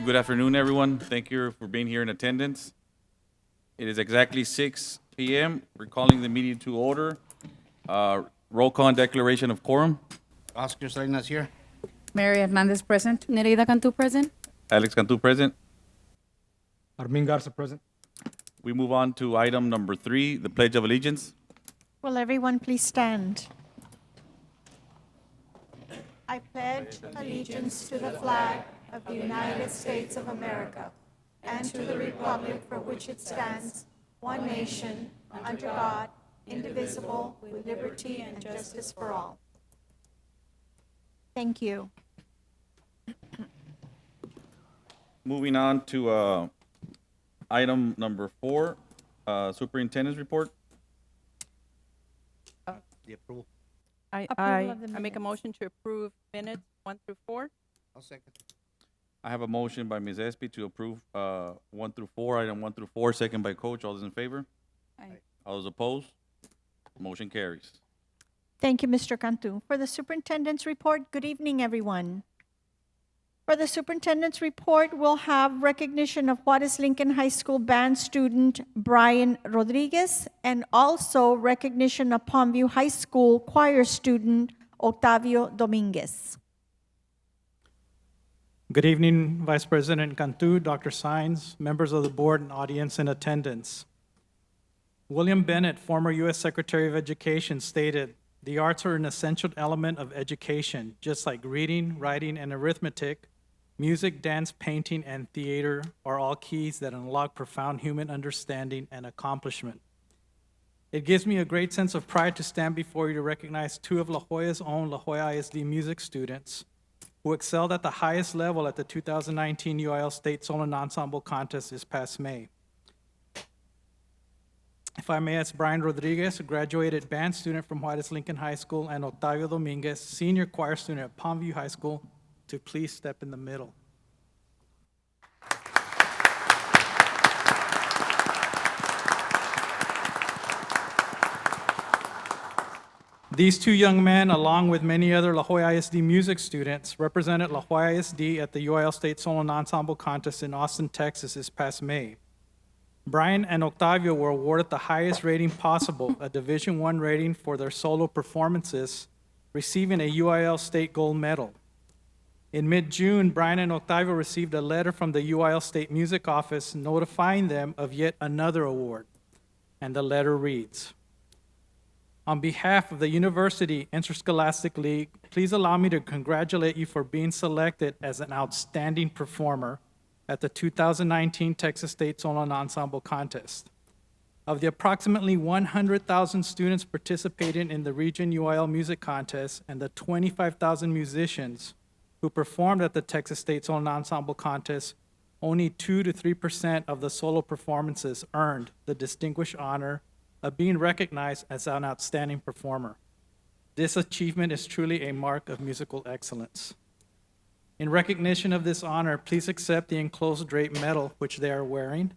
Good afternoon, everyone. Thank you for being here in attendance. It is exactly 6 p.m. We're calling the meeting to order. Roll call and declaration of quorum. Oscar Salinas here. Mary Hernandez present. Nereida Cantu present. Alex Cantu present. Armin Garza present. We move on to item number 3, the Pledge of Allegiance. Will everyone please stand? I pledge allegiance to the flag of the United States of America and to the republic for which it stands, one nation, under God, indivisible, with liberty and justice for all. Thank you. Moving on to item number 4, Superintendent's report. The approval. I make a motion to approve minutes 1 through 4. I'll second. I have a motion by Ms. Espy to approve 1 through 4, item 1 through 4, second by Coach. All those in favor? Aye. All those opposed? Motion carries. Thank you, Mr. Cantu. For the superintendent's report, good evening, everyone. For the superintendent's report, we'll have recognition of Juarez Lincoln High School band student Brian Rodriguez, and also recognition of Palmview High School choir student Octavio Dominguez. Good evening, Vice President Cantu, Dr. Sines, members of the board, and audience in attendance. William Bennett, former U.S. Secretary of Education, stated, "The arts are an essential element of education, just like reading, writing, and arithmetic. Music, dance, painting, and theater are all keys that unlock profound human understanding and accomplishment." It gives me a great sense of pride to stand before you to recognize 2 of La Jolla's own La Jolla ISD music students who excelled at the highest level at the 2019 UIL State Solo and Ensemble Contest this past May. If I may ask Brian Rodriguez, a graduated band student from Juarez Lincoln High School, and Octavio Dominguez, senior choir student at Palmview High School, to please step in the middle. These 2 young men, along with many other La Jolla ISD music students, represented La Jolla ISD at the UIL State Solo and Ensemble Contest in Austin, Texas this past May. Brian and Octavio were awarded the highest rating possible, a Division I rating for their solo performances, receiving a UIL State Gold Medal. In mid-June, Brian and Octavio received a letter from the UIL State Music Office notifying them of yet another award, and the letter reads, "On behalf of the University Interscholastic League, please allow me to congratulate you for being selected as an outstanding performer at the 2019 Texas State Solo and Ensemble Contest. Of the approximately 100,000 students participating in the Region UIL Music Contest and the 25,000 musicians who performed at the Texas State Solo and Ensemble Contest, only 2 to 3% of the solo performances earned the distinguished honor of being recognized as an outstanding performer. This achievement is truly a mark of musical excellence. In recognition of this honor, please accept the enclosed draped medal which they are wearing.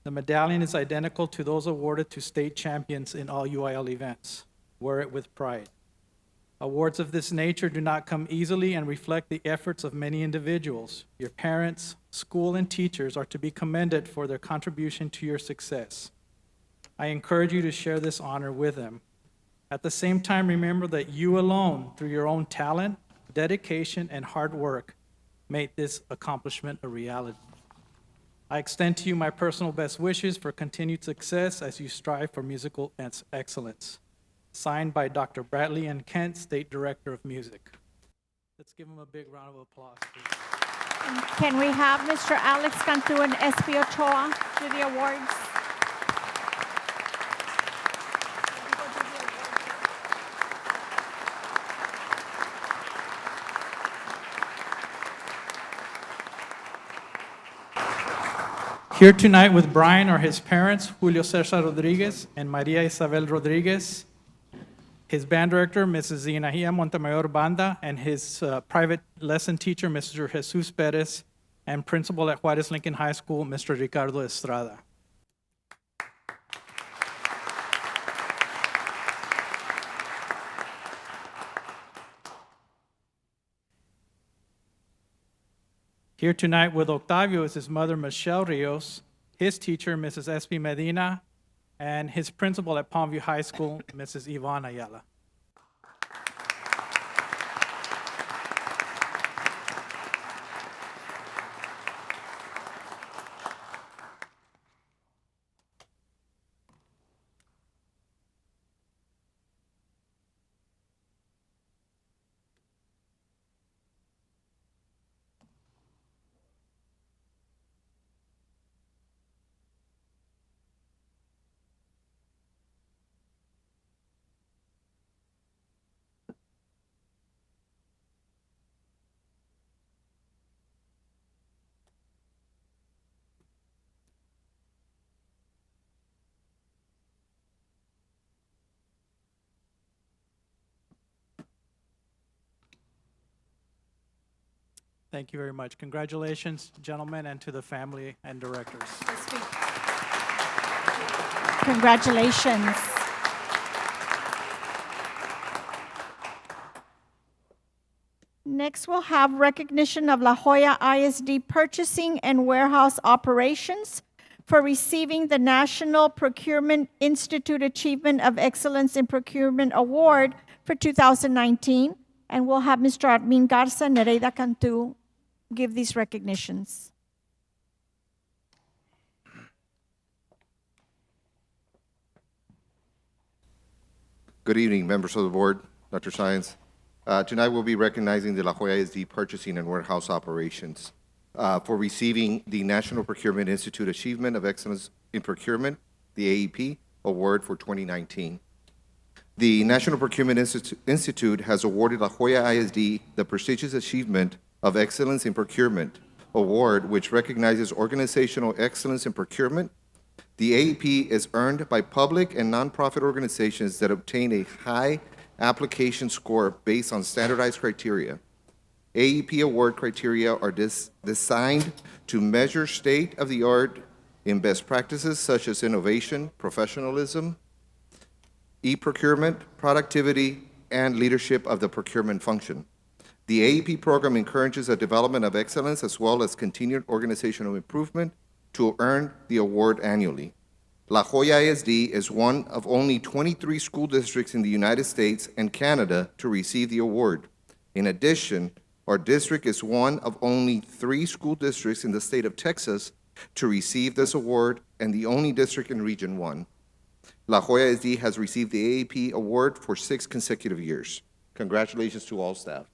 The medallion is identical to those awarded to state champions in all UIL events. Wear it with pride. Awards of this nature do not come easily and reflect the efforts of many individuals. Your parents, school, and teachers are to be commended for their contribution to your success. I encourage you to share this honor with them. At the same time, remember that you alone, through your own talent, dedication, and hard work, made this accomplishment a reality. I extend to you my personal best wishes for continued success as you strive for musical excellence. Signed by Dr. Bradley N. Kent, State Director of Music. Let's give him a big round of applause, please. Can we have Mr. Alex Cantu and Espy Ochoa do the awards? Here tonight with Brian are his parents, Julio Cesar Rodriguez and Maria Isabel Rodriguez, his band director, Mrs. Zinahia Montemayor Banda, and his private lesson teacher, Mr. Jesus Perez, and principal at Juarez Lincoln High School, Mr. Ricardo Estrada. Here tonight with Octavio is his mother, Michelle Rios, his teacher, Mrs. S.P. Medina, and his principal at Palmview High School, Mrs. Ivana Ayala. Thank you very much. Congratulations, gentlemen, and to the family and directors. Congratulations. Next, we'll have recognition of La Joya ISD Purchasing and Warehouse Operations for receiving the National Procurement Institute Achievement of Excellence in Procurement Award for 2019. And we'll have Mr. Armin Garza, Nereida Cantu give these recognitions. Good evening, members of the board, Dr. Science. Tonight we'll be recognizing the La Joya ISD Purchasing and Warehouse Operations for receiving the National Procurement Institute Achievement of Excellence in Procurement, the AEP, award for 2019. The National Procurement Institute has awarded La Joya ISD the prestigious Achievement of Excellence in Procurement award, which recognizes organizational excellence in procurement. The AEP is earned by public and nonprofit organizations that obtain a high application score based on standardized criteria. AEP award criteria are designed to measure state-of-the-art in best practices such as innovation, professionalism, e-procurement, productivity, and leadership of the procurement function. The AEP program encourages the development of excellence as well as continued organizational improvement to earn the award annually. La Joya ISD is one of only 23 school districts in the United States and Canada to receive the award. In addition, our district is one of only 3 school districts in the state of Texas to receive this award and the only district in Region 1. La Joya ISD has received the AEP award for 6 consecutive years. Congratulations to all staff.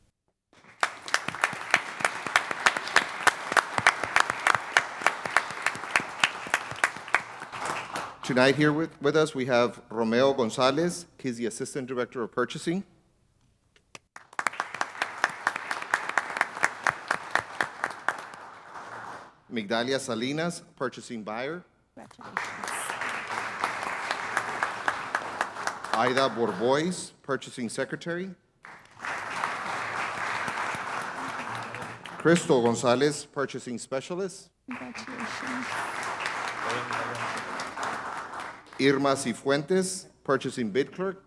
Tonight here with us, we have Romeo Gonzalez. He's the Assistant Director of Purchasing. Migdalia Salinas, Purchasing Buyer. Congratulations. Aida Borbois, Purchasing Secretary. Crystal Gonzalez, Purchasing Specialist. Congratulations. Irma Cifuentes, Purchasing Bid Clerk.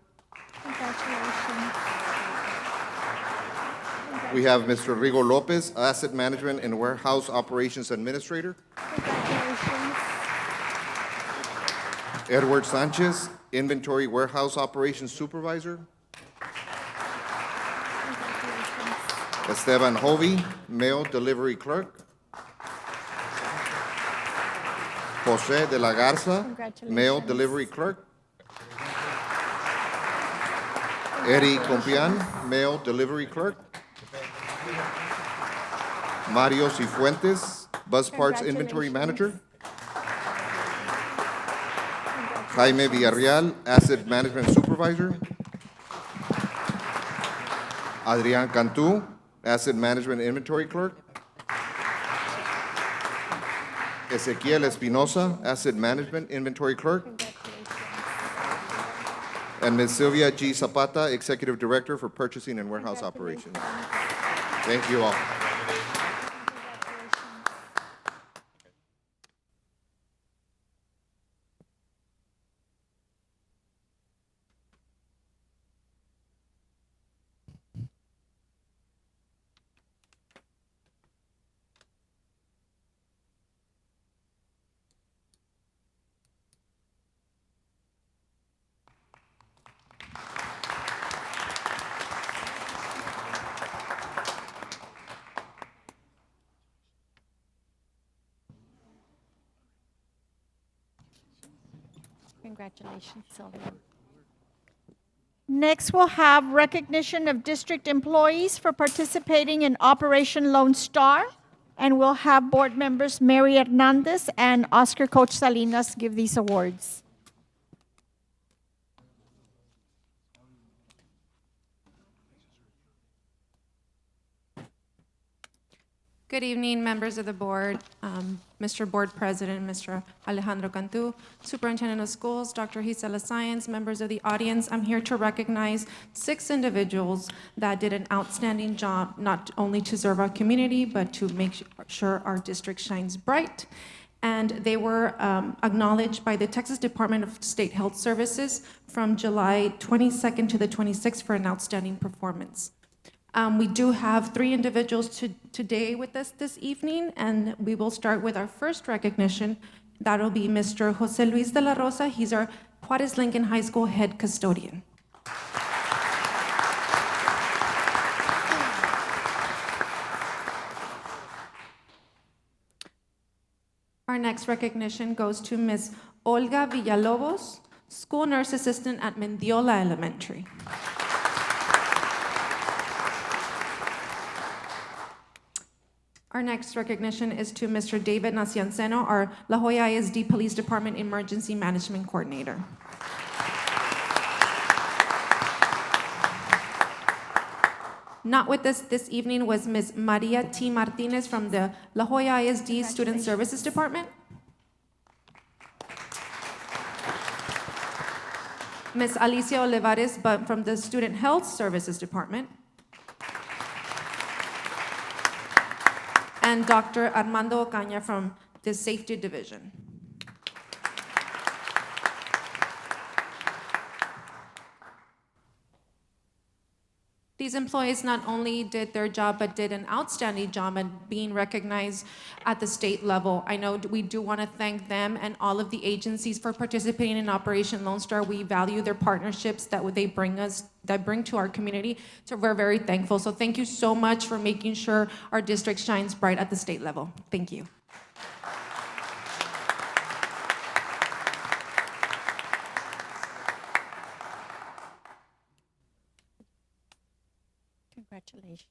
Congratulations. We have Mr. Rigo Lopez, Asset Management and Warehouse Operations Administrator. Congratulations. Edward Sanchez, Inventory Warehouse Operations Supervisor. Esteban Hovey, Mail Delivery Clerk. Jose de la Garza, Mail Congratulations. Delivery Clerk. Eddie Compian, Mail Delivery Clerk. Mario Cifuentes, Bus Parts Inventory Manager. Jaime Villarreal, Asset Management Supervisor. Adrian Cantu, Asset Management Inventory Clerk. Ezequiel Espinosa, Asset Management Inventory Clerk. And Ms. Sylvia G. Zapata, Executive Director for Purchasing and Warehouse Operations. Thank you all. Congratulations, Sylvia. Next, we'll have recognition of district employees for participating in Operation Lone Star. And we'll have board members Mary Hernandez and Oscar Coach Salinas give these awards. Good evening, members of the board, Mr. Board President, Mr. Alejandro Cantu, Superintendent of Schools, Dr. Gisela Science, members of the audience. I'm here to recognize 6 individuals that did an outstanding job, not only to serve our community, but to make sure our district shines bright. And they were acknowledged by the Texas Department of State Health Services from July 22nd to the 26th for an outstanding performance. We do have 3 individuals today with us this evening, and we will start with our first recognition. That'll be Mr. Jose Luis de la Rosa. He's our Juarez Lincoln High School head custodian. Our next recognition goes to Ms. Olga Villalobos, school nurse assistant at Mendiola Elementary. Our next recognition is to Mr. David Nacianceno, our La Joya ISD Police Department Emergency Management Coordinator. Not with us this evening was Ms. Maria T. Martinez from the La Joya ISD Student Services Department. Ms. Alicia Olivares from the Student Health Services Department. And Dr. Armando Ocaña from the Safety Division. These employees not only did their job, but did an outstanding job at being recognized at the state level. I know we do want to thank them and all of the agencies for participating in Operation Lone Star. We value their partnerships that they bring us, that bring to our community. So we're very thankful. So thank you so much for making sure our district shines bright at the state level. Thank you. Congratulations.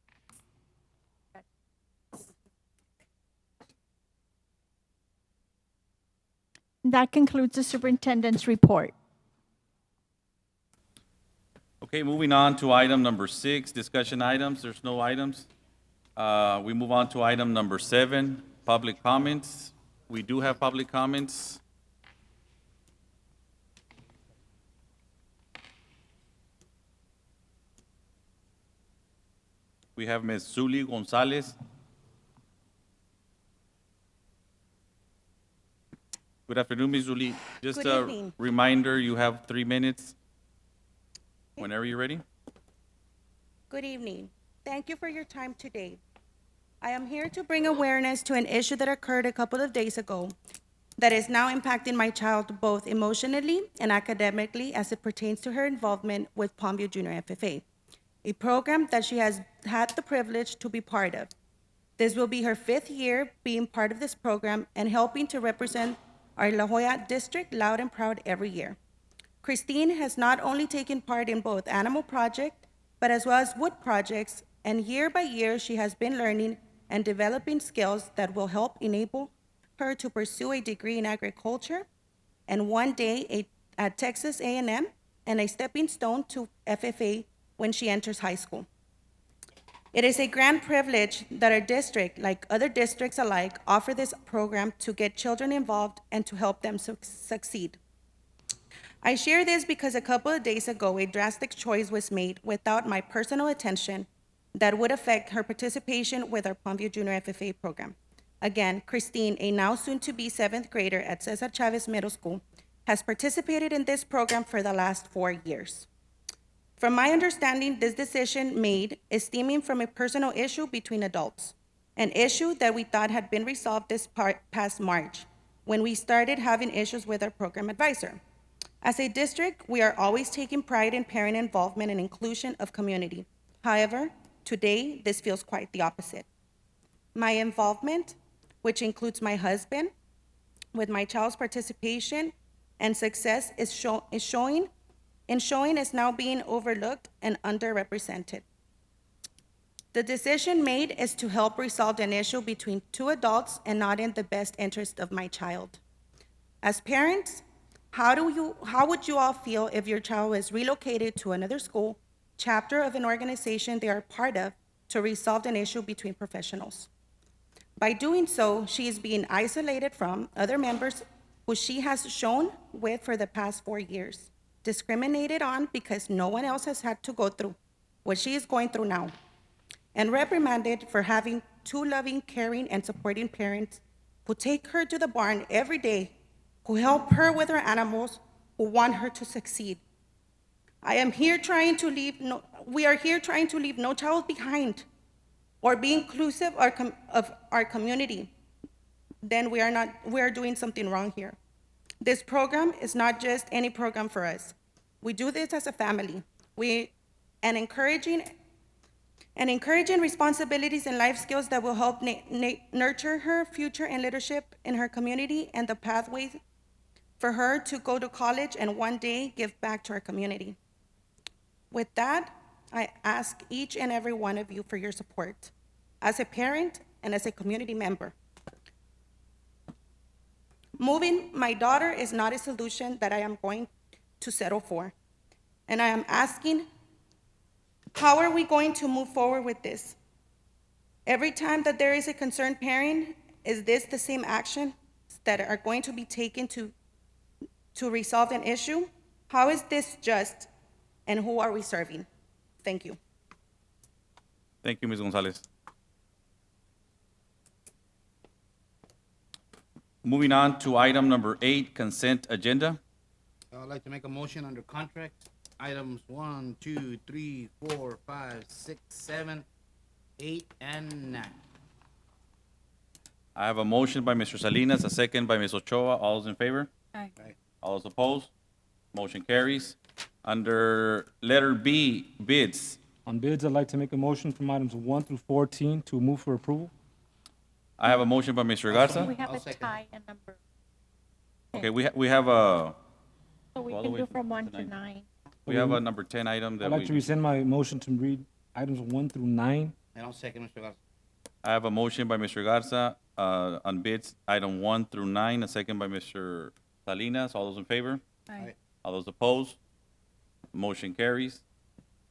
That concludes the superintendent's report. Okay, moving on to item number 6, discussion items. There's no items. We move on to item number 7, public comments. We do have public comments. We have Ms. Zuli Gonzalez. Good afternoon, Ms. Zuli. Just Good a evening. reminder, you have 3 minutes. Whenever you're ready. Good evening. Thank you for your time today. I am here to bring awareness to an issue that occurred a couple of days ago that is now impacting my child both emotionally and academically as it pertains to her involvement with Palmview Junior FFA, a program that she has had the privilege to be part of. This will be her 5th year being part of this program and helping to represent our La Joya district loud and proud every year. Christine has not only taken part in both animal project, but as well as wood projects, and year by year, she has been learning and developing skills that will help enable her to pursue a degree in agriculture and one day at Texas A&M and a stepping stone to FFA when she enters high school. It is a grand privilege that our district, like other districts alike, offer this program to get children involved and to help them succeed. I share this because a couple of days ago, a drastic choice was made without my personal attention that would affect her participation with our Palmview Junior FFA program. Again, Christine, a now soon-to-be 7th grader at Cesar Chavez Middle School, has participated in this program for the last 4 years. From my understanding, this decision made is stemming from a personal issue between adults, an issue that we thought had been resolved this past March, when we started having issues with our program advisor. As a district, we are always taking pride in parent involvement and inclusion of community. However, today, this feels quite the opposite. My involvement, which includes my husband, with my child's participation and success is showing is now being overlooked and underrepresented. The decision made is to help resolve an issue between two adults and not in the best interest of my child. As parents, how would you all feel if your child was relocated to another school, chapter of an organization they are part of, to resolve an issue between professionals? By doing so, she is being isolated from other members who she has shown with for the past 4 years, discriminated on because no one else has had to go through what she is going through now, and reprimanded for having two loving, caring, and supporting parents who take her to the barn every day, who help her with her animals, who want her to succeed. We are here trying to leave no child behind or be inclusive of our community. Then we are doing something wrong here. This program is not just any program for us. We do this as a family. And encouraging responsibilities and life skills that will help nurture her future in leadership in her community and the pathways for her to go to college and one day give back to our community. With that, I ask each and every one of you for your support as a parent and as a community member. Moving my daughter is not a solution that I am going to settle for. And I am asking, how are we going to move forward with this? Every time that there is a concerned parent, is this the same action that are going to be taken to resolve an issue? How is this just, and who are we serving? Thank you. Thank you, Ms. Gonzalez. Moving on to item number 8, consent agenda. I'd like to make a motion under contract, items 1, 2, 3, 4, 5, 6, 7, 8, and 9. I have a motion by Mr. Salinas, a second by Ms. Ochoa. All those in favor? Aye. All those opposed? Motion carries. Under letter B, bids. On bids, I'd like to make a motion from items 1 through 14 to move for approval. I have a motion by Mr. Garza. We have I'll a second. tie and number, Okay, we have a, so we All the can way do from from 1 to 9. 9. we have a number 10 item that I'd like to we, rescind my motion to read items 1 through 9. And I'll second Mr. Garza. I have a motion by Mr. Garza, on bids, item 1 through 9, a second by Mr. Salinas. All those in favor? Aye. All those opposed? Motion carries.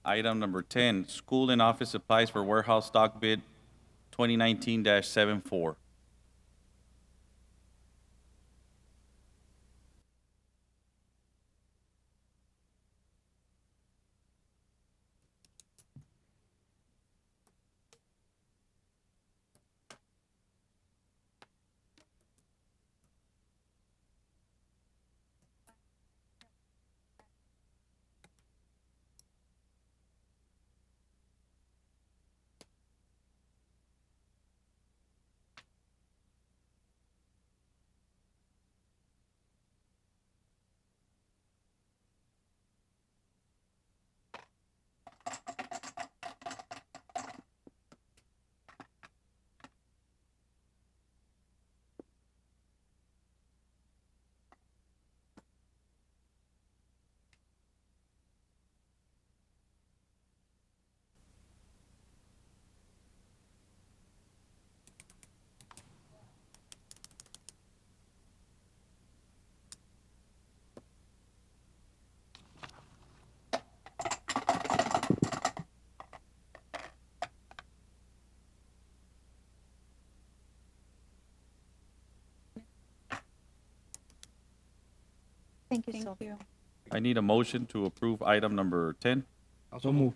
Item number 10, school and office supplies for warehouse stock bid 2019-74. Thank you, Thank Sylvia. you. I need a motion to approve item number 10. So move.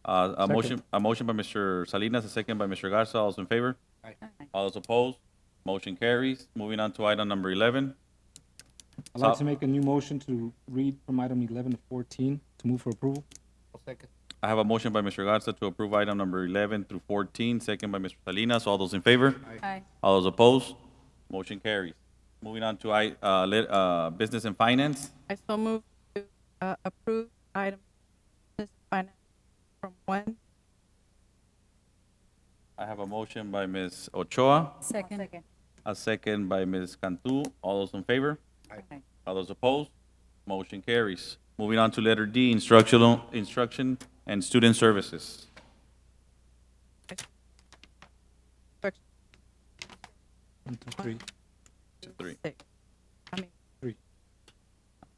A motion by Mr. Salinas, a second by Mr. Garza. All those in favor? Aye. All those opposed? Motion carries. Moving on to item number 11. I'd like to make a new motion to read from item 11 to 14 to move for approval. I'll second. I have a motion by Mr. Garza to approve item number 11 through 14, second by Mr. Salinas. All those in favor? Aye. All those opposed? Motion carries. Moving on to business and finance. I so move to approve item business finance from 1. I have a motion by Ms. Ochoa, Second. a second by Ms. Cantu. All those in favor? Aye. All those opposed? Motion carries. Moving on to letter D, instruction and student services. Instruction. 1 through 3. Three. 6. I mean, 3.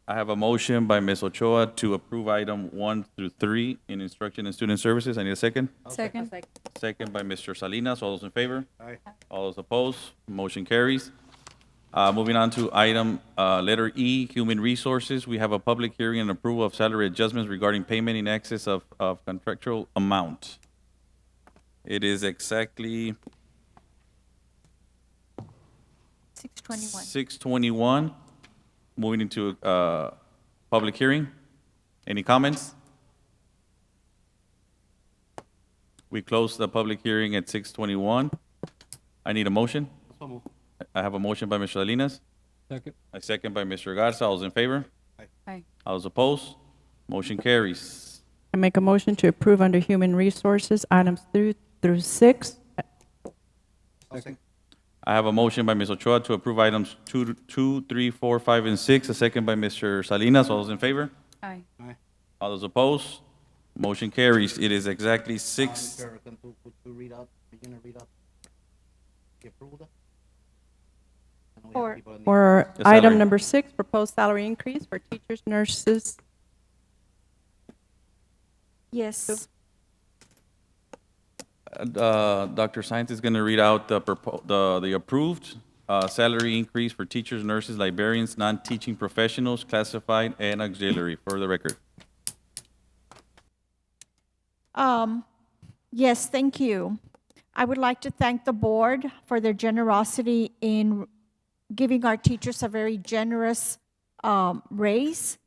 I have a motion by Ms. Ochoa to approve item 1 through 3 in instruction and student services. I need a second. Second. Second by Mr. Salinas. All those in favor? Aye. All those opposed? Motion carries. Moving on to item, letter E, human resources. We have a public hearing and approval of salary adjustments regarding payment in excess of contractual amount. It is exactly 621. 6:21. Moving into, public hearing. Any comments? We closed the public hearing at 6:21. I need a motion. I have a motion by Mr. Salinas, Second. a second by Mr. Garza. All those in favor? Aye. All those opposed? Motion carries. I make a motion to approve under human resources, items 3 through 6. Second. I have a motion by Ms. Ochoa to approve items 2, 3, 4, 5, and 6, a second by Mr. Salinas. All those in favor? Aye. All those opposed? Motion carries. It is exactly 6. Mr. Cantu, could you read out, begin to read out the approval? I know we have For- people in the- For The salary. item number 6, proposed salary increase for teachers, nurses. Yes. Dr. Science is going to read out the approved salary increase for teachers, nurses, librarians, non-teaching professionals, classified, and auxiliary, for the record. Yes, thank you. I would like to thank the board for their generosity in giving our teachers a very generous raise.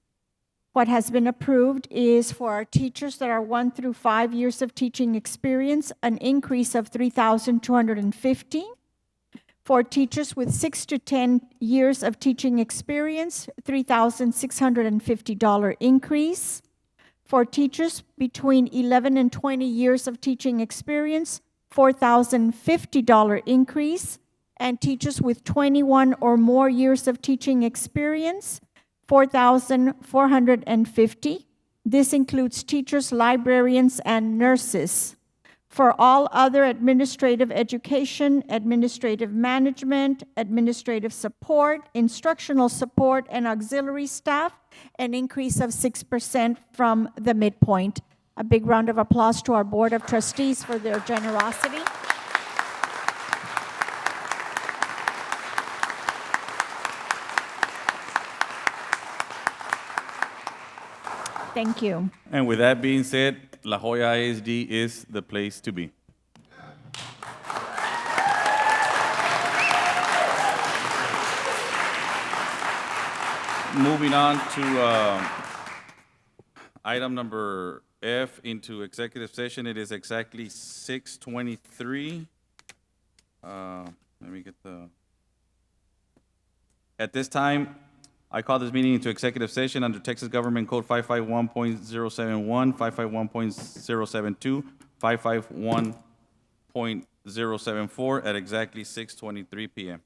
What has been approved is for our teachers that are 1 through 5 years of teaching experience, an increase of $3,250. For teachers with 6 to 10 years of teaching experience, $3,650 increase. For teachers between 11 and 20 years of teaching experience, $4,050 increase. And teachers with 21 or more years of teaching experience, $4,450. This includes teachers, librarians, and nurses. For all other administrative education, administrative management, administrative support, instructional support, and auxiliary staff, an increase of 6% from the midpoint. A big round of applause to our Board of Trustees for their generosity. Thank you. And with that being said, La Joya ISD is the place to be. Moving on to item number F into executive session. It is exactly 6:23. Let me get the. At this time, I call this meeting into executive session under Texas Government Code 551.071, 551.072, 551.074 at exactly 6:23 p.m.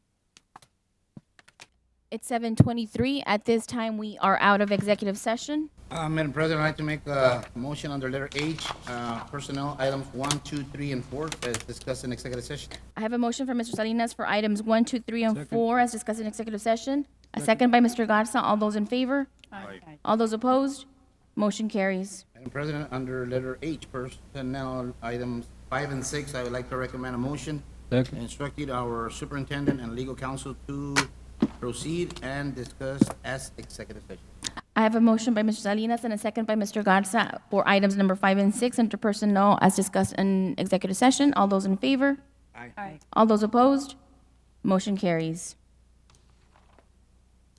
It's 7:23. At this time, we are out of executive session. Madam President, I'd like to make a motion under letter H, personnel items 1, 2, 3, and 4, as discussed in executive session. I have a motion from Mr. Salinas for items 1, 2, 3, and 4 as discussed in executive session. A second by Mr. Garza. All those in favor? Aye. All those opposed? Motion carries. Madam President, under letter H, personnel items 5 and 6, I would like to recommend a motion Second. instructing our superintendent and legal counsel to proceed and discuss as executive session. I have a motion by Mr. Salinas and a second by Mr. Garza for items number 5 and 6 under personnel as discussed in executive session. All those in favor? Aye. All those opposed? Motion carries.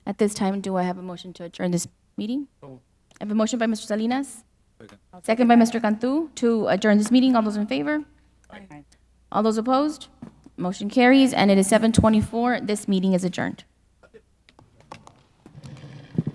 At this time, do I have a motion to adjourn this meeting? So- I have a motion by Mr. Salinas. Second by Mr. Cantu to adjourn this meeting. All those in favor? All those opposed? Motion carries, and it is 7:24. This meeting is adjourned.